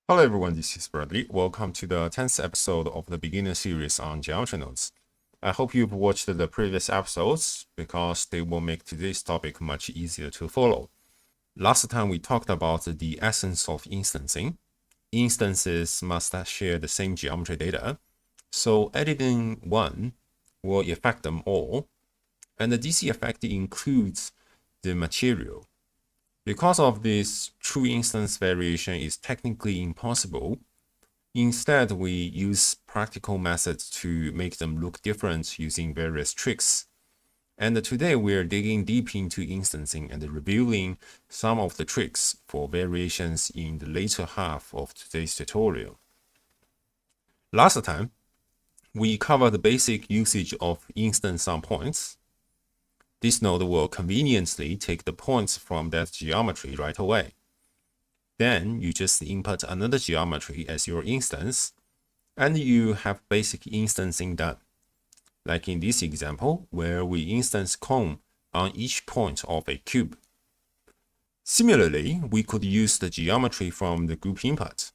Hello everyone, this is Bradley. Welcome to the 10th episode of the beginner series on geometry nodes. I hope you've watched the previous episodes because they will make today's topic much easier to follow. Last time we talked about the essence of instancing. Instances must share the same geometry data, so editing one will affect them all, and this effect includes the material. Because of this, true instance variation is technically impossible. Instead, we use practical methods to make them look different using various tricks. And today we're digging deep into instancing and reviewing some of the tricks for variations in the later half of today's tutorial. Last time, we covered the basic usage of instance on points. This node will conveniently take the points from that geometry right away. Then you just input another geometry as your instance, and you have basic instancing done. Like in this example, where we instance cone on each point of a cube. Similarly, we could use the geometry from the group input.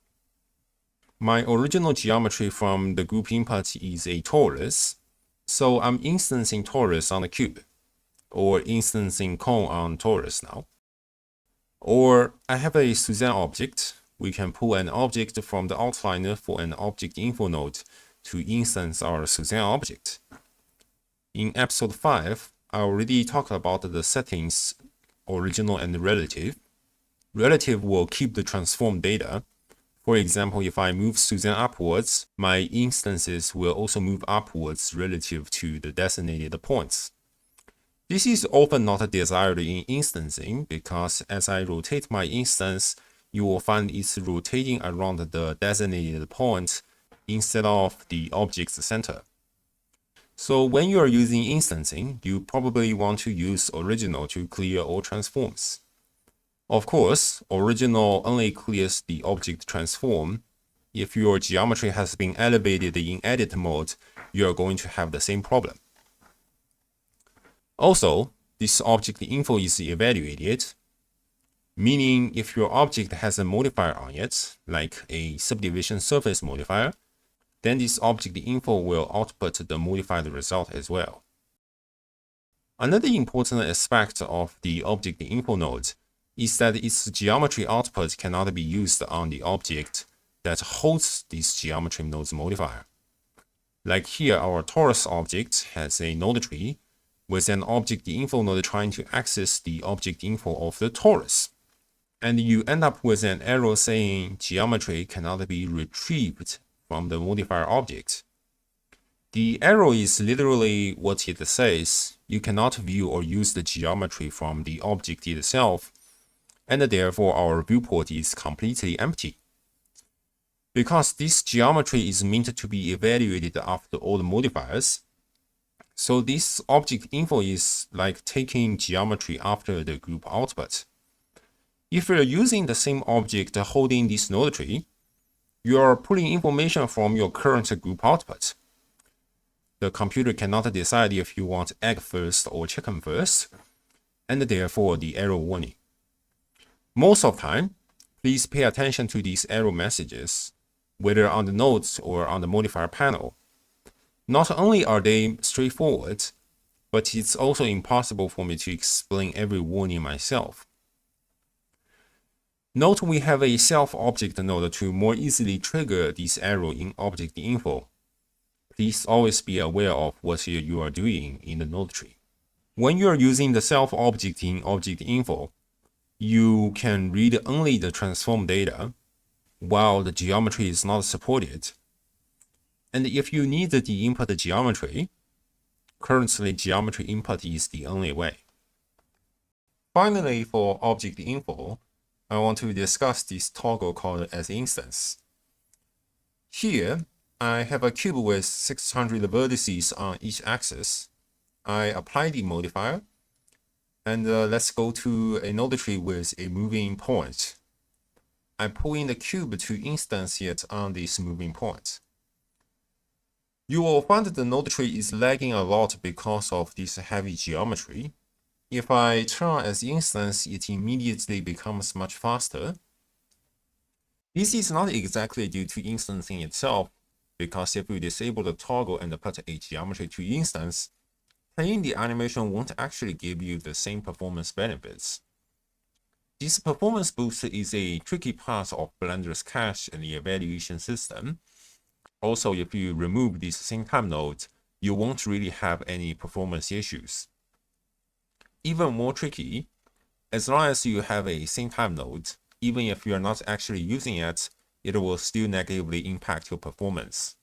My original geometry from the group input is a torus, so I'm instancing torus on the cube, or instancing cone on torus now. Or I have a Suzanne object. We can pull an object from the outliner for an object info node to instance our Suzanne object. In episode 5, I already talked about the settings, original and relative. Relative will keep the transformed data. For example, if I move Suzanne upwards, my instances will also move upwards relative to the designated points. This is often not desired in instancing because as I rotate my instance, you will find it's rotating around the designated point instead of the object's center. So when you are using instancing, you probably want to use original to clear all transforms. Of course, original only clears the object transform. If your geometry has been elevated in edit mode, you are going to have the same problem. Also, this object info is evaluated, meaning if your object has a modifier on it, like a subdivision surface modifier, then this object info will output the modified result as well. Another important aspect of the object info node is that its geometry output cannot be used on the object that holds this geometry node's modifier. Like here, our torus object has a node tree with an object info node trying to access the object info of the torus. And you end up with an error saying geometry cannot be retrieved from the modifier object. The error is literally what it says. You cannot view or use the geometry from the object itself, and therefore our viewport is completely empty. Because this geometry is meant to be evaluated after all the modifiers, so this object info is like taking geometry after the group output. If you're using the same object holding this node tree, you are pulling information from your current group output. The computer cannot decide if you want egg first or chicken first, and therefore the error warning. Most of the time, please pay attention to these error messages, whether on the nodes or on the modifier panel. Not only are they straightforward, but it's also impossible for me to explain every warning myself. Note we have a self-object node to more easily trigger this error in object info. Please always be aware of what you are doing in the node tree. When you are using the self-object in object info, you can read only the transform data, while the geometry is not supported. And if you need the input geometry, currently geometry input is the only way. Finally, for object info, I want to discuss this toggle called as instance. Here, I have a cube with 600 vertices on each axis. I apply the modifier, and let's go to a node tree with a moving point. I pull in the cube to instantiate on this moving point. You will find that the node tree is lagging a lot because of this heavy geometry. If I turn as instance, it immediately becomes much faster. This is not exactly due to instancing itself, because if you disable the toggle and put a geometry to instance, playing the animation won't actually give you the same performance benefits. This performance boost is a tricky part of Blender's cache and the evaluation system. Also, if you remove these same-time nodes, you won't really have any performance issues. Even more tricky, as long as you have a same-time node, even if you're not actually using it, it will still negatively impact your performance.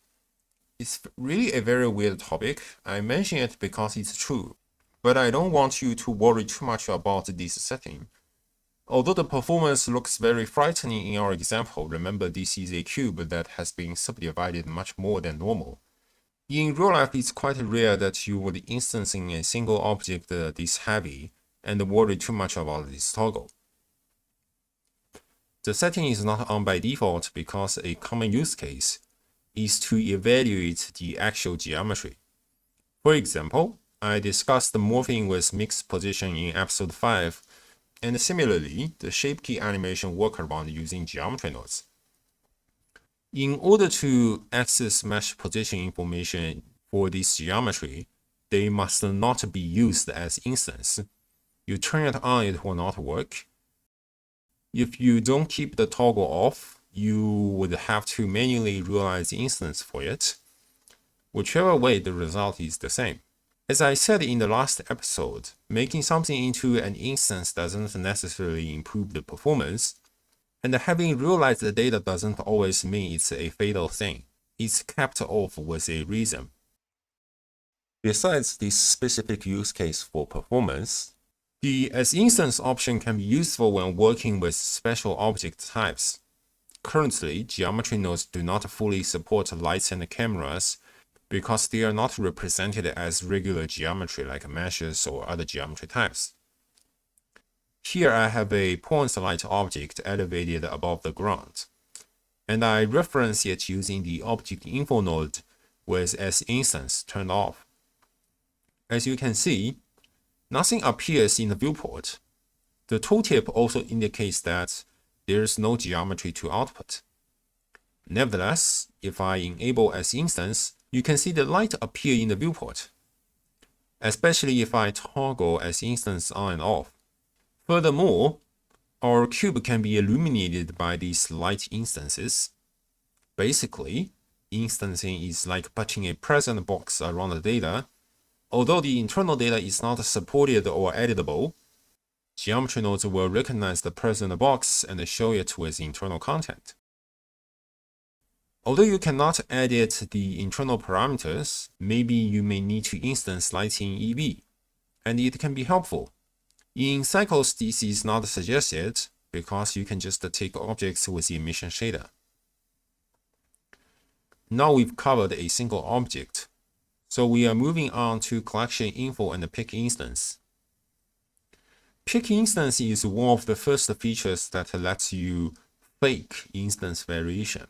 It's really a very weird topic. I mention it because it's true, but I don't want you to worry too much about this setting. Although the performance looks very frightening in our example, remember this is a cube that has been subdivided much more than normal. In real life, it's quite rare that you would instance in a single object this heavy and worry too much about this toggle. The setting is not on by default because a common use case is to evaluate the actual geometry. For example, I discussed morphing with mixed position in episode 5, and similarly, the shape key animation workaround using geometrynodes. In order to access mesh position information for this geometry, they must not be used as instance. You turn it on, it will not work. If you don't keep the toggle off, you would have to manually realize the instance for it. Whichever way, the result is the same. As I said in the last episode, making something into an instance doesn't necessarily improve the performance, and having realized the data doesn't always mean it's a fatal thing. It's kept off with a reason. Besides this specific use case for performance, the as instance option can be useful when working with special object types. Currently, geometry nodes do not fully support lights and cameras because they are not represented as regular geometry like meshes or other geometry types. Here I have a point light object elevated above the ground, and I reference it using the object info node with as instance turned off. As you can see, nothing appears in the viewport. The tooltip also indicates that there is no geometry to output. Nevertheless, if I enable as instance, you can see the light appear in the viewport, especially if I toggle as instance on and off. Furthermore, our cube can be illuminated by these light instances. Basically, instancing is like putting a present box around the data. Although the internal data is not supported or editable, geometry nodes will recognize the present box and show it with internal content. Although you cannot edit the internal parameters, maybe you may need to instance lighting eevee, and it can be helpful. In cycles, this is not suggested because you can just take objects with emission shader. Now we've covered a single object, so we are moving on to collection info and pick instance. Pick instance is one of the first features that lets you fake instance variation.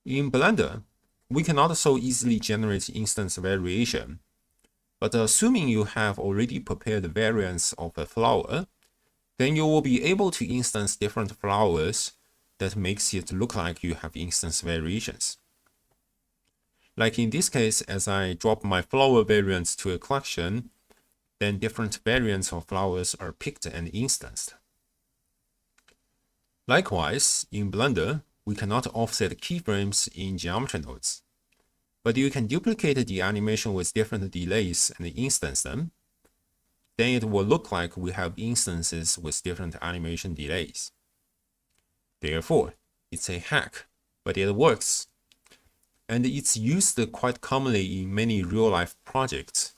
In Blender, we cannot so easily generate instance variation, but assuming you have already prepared variants of a flower, then you will be able to instance different flowers that makes it look like you have instance variations. Like in this case, as I drop my flower variants to a collection, then different variants of flowers are picked and instanced. Likewise, in Blender, we cannot offset keyframes in geometry nodes, but you can duplicate the animation with different delays and instance them. Then it will look like we have instances with different animation delays. Therefore, it's a hack, but it works. And it's used quite commonly in many real-life projects,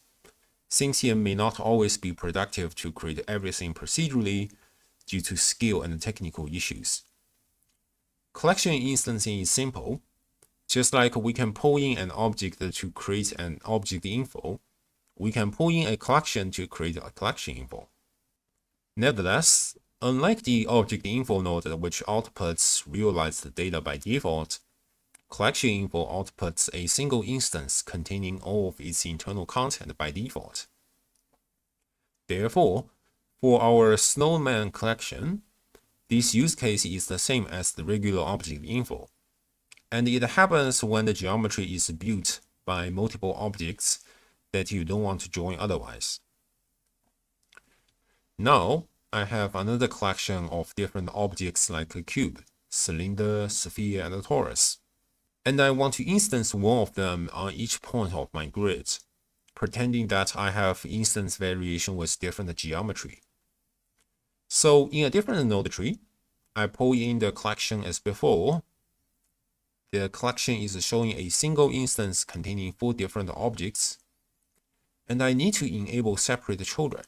since it may not always be productive to create everything procedurally due to skill and technical issues. Collection instancing is simple. Just like we can pull in an object to create an object info, we can pull in a collection to create a collection info. Nevertheless, unlike the object info node which outputs realized data by default, collection info outputs a single instance containing all of its internal content by default. Therefore, for our snowman collection, This use case is the same as the regular object info, and it happens when the geometry is built by multiple objects that you don't want to join otherwise. Now, I have another collection of different objects like a cube, cylinder, sphere, and a torus. And I want to instance one of them on each point of my grid, pretending that I have instance variation with different geometry. So in a different node tree, I pull in the collection as before. The collection is showing a single instance containing 4 different objects, and I need to enable separate children.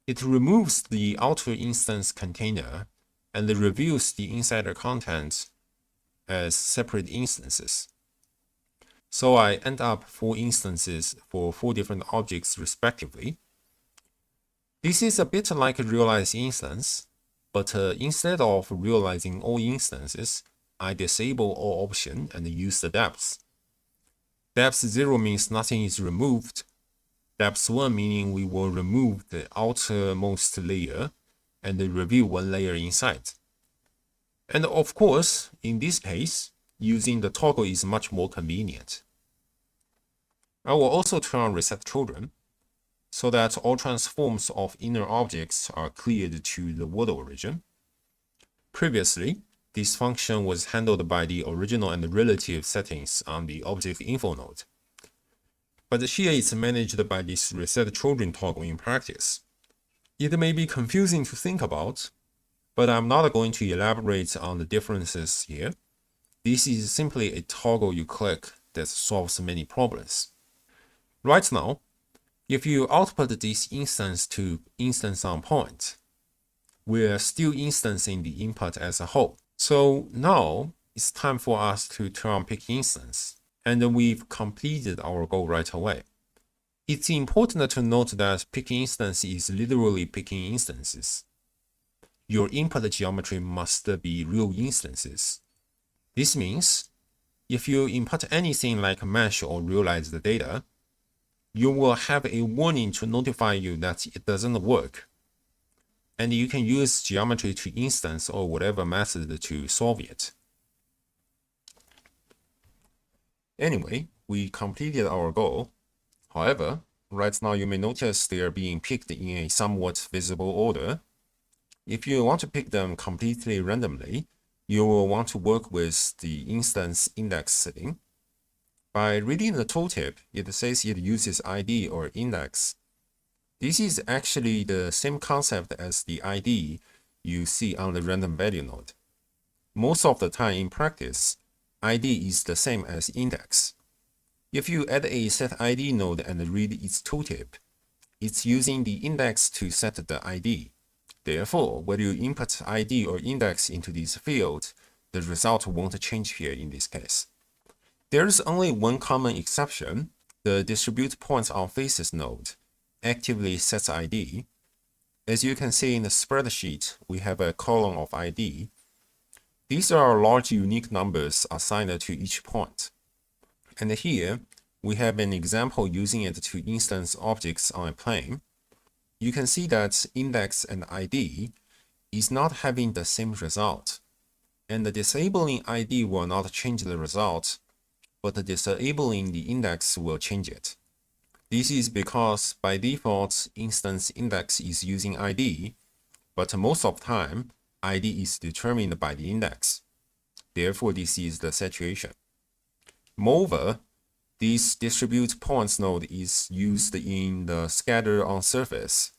It removes the outer instance container and reveals the insider content as separate instances. So I end up 4 instances for 4 different objects respectively. This is a bit like a realized instance, but instead of realizing all instances, I disable all options and use the depth. Depth 0 means nothing is removed. Depth 1 meaning we will remove the outermost layer and reveal one layer inside. And of course, in this case, using the toggle is much more convenient. I will also turn on reset children so that all transforms of inner objects are cleared to the world origin. Previously, this function was handled by the original and relative settings on the object info node. But here it's managed by this reset children toggle in practice. It may be confusing to think about, but I'm not going to elaborate on the differences here. This is simply a toggle you click that solves many problems. Right now, if you output this instance to instance on point, we're still instancing the input as a whole. So now it's time for us to turn on pick instance, and we've completed our goal right away. It's important to note that pick instance is literally picking instances. Your input geometry must be real instances. This means if you input anything like mesh or realized data, you will have a warning to notify you that it doesn't work. And you can use geometry to instance or whatever method to solve it. Anyway, we completed our goal. However, right now you may notice they are being picked in a somewhat visible order. If you want to pick them completely randomly, you will want to work with the instance index setting. By reading the tooltip, it says it uses ID or index. This is actually the same concept as the ID you see on the random value node. Most of the time in practice, ID is the same as index. If you add a setID node and read its tooltip, it's using the index to set the ID. Therefore, whether you input ID or index into this field, the result won't change here in this case. There's only one common exception. The distribute points on faces node actively sets ID. As you can see in the spreadsheet, we have a column of ID. These are large unique numbers assigned to each point. And here, we have an example using it to instance objects on a plane. You can see that index and ID is not having the same result. And the disabling ID will not change the result, but disabling the index will change it. This is because by default, instance index is using ID, but most of the time, ID is determined by the index. Therefore, this is the situation. Moreover, this distribute points node is used in the scatter on surface,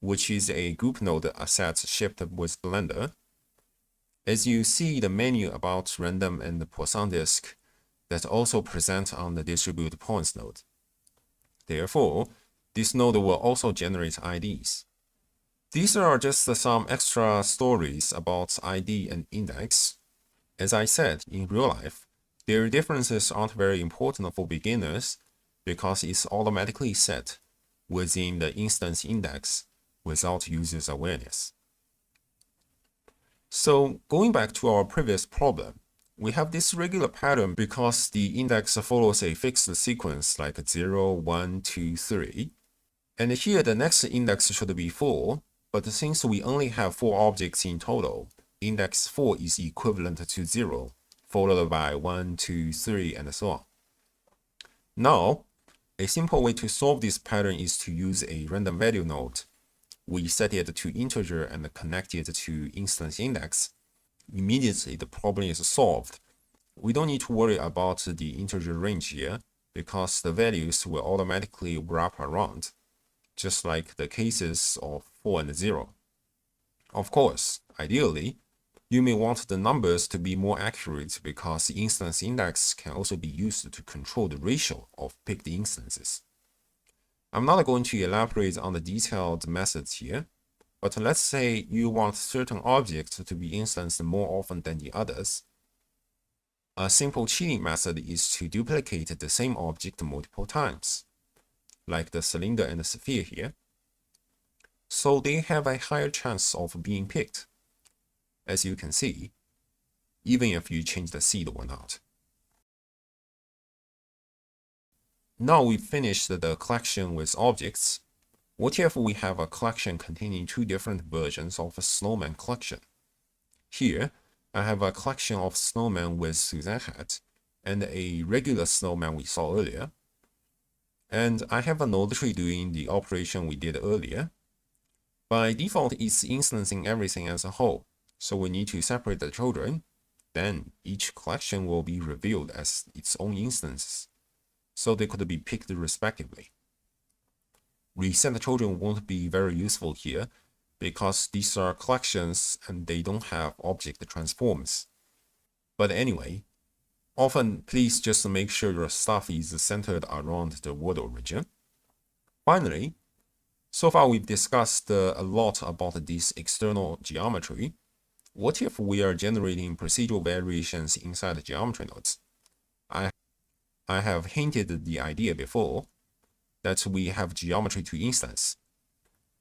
which is a group node asset shipped with Blender. As you see the menu about random and Poisson disk that also present on the distribute points node. Therefore, this node will also generate IDs. These are just some extra stories about ID and index. As I said, in real life, their differences aren't very important for beginners because it's automatically set within the instance index without user's awareness. So going back to our previous problem, we have this regular pattern because the index follows a fixed sequence like 0, 1, 2, 3. And here the next index should be 4. But since we only have 4 objects in total, index 4 is equivalent to 0, followed by 1, 2, 3, and so on. Now, a simple way to solve this pattern is to use a random value node. We set it to integer and connect it to instance index. Immediately, the problem is solved. We don't need to worry about the integer range here, because the values will automatically wrap around, just like the cases of 4 and 0. Of course, ideally, you may want the numbers to be more accurate because the instance index can also be used to control the ratio of picked instances. I'm not going to elaborate on the detailed methods here, but let's say you want certain objects to be instanced more often than the others. A simple cheating method is to duplicate the same object multiple times, like the cylinder and the sphere here, so they have a higher chance of being picked, as you can see, even if you change the seed or not. Now we've finished the collection with objects. What if we have a collection containing 2 different versions of a snowman collection? Here, I have a collection of snowmen with Suzanne hat and a regular snowman we saw earlier. And I have a node tree doing the operation we did earlier. By default, it's instancing everything as a whole, so we need to separate the children. Then each collection will be revealed as its own instances, so they could be picked respectively. Reset the children won't be very useful here, because these are collections and they don't have object transforms. But anyway, often please just make sure your stuff is centered around the word origin. Finally, so far we've discussed a lot about this external geometry. What if we are generating procedural variations inside the geometry nodes? I have hinted the idea before that we have geometry to instance,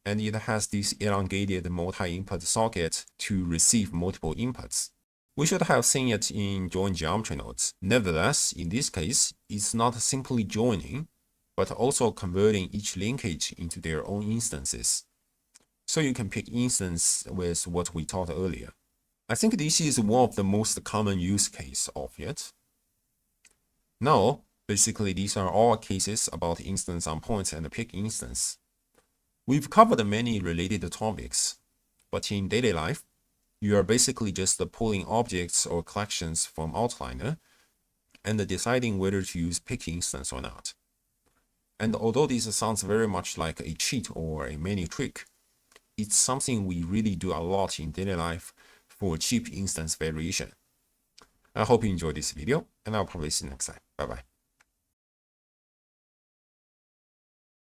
and it has this elongated multi-input socket to receive multiple inputs. We should have seen it in join geometry nodes. Nevertheless, in this case, it's not simply joining, but also converting each linkage into their own instances. So you can pick instance with what we taught earlier. I think this is one of the most common use case of it. Now, basically these are all cases about instance on points and pick instance. We've covered many related topics, but in daily life, you are basically just pulling objects or collections from Outliner and deciding whether to use pick instance or not. And although this sounds very much like a cheat or a menu trick, it's something we really do a lot in daily life for cheap instance variation. I hope you enjoyed this video, and I'll probably see you next time. Bye bye.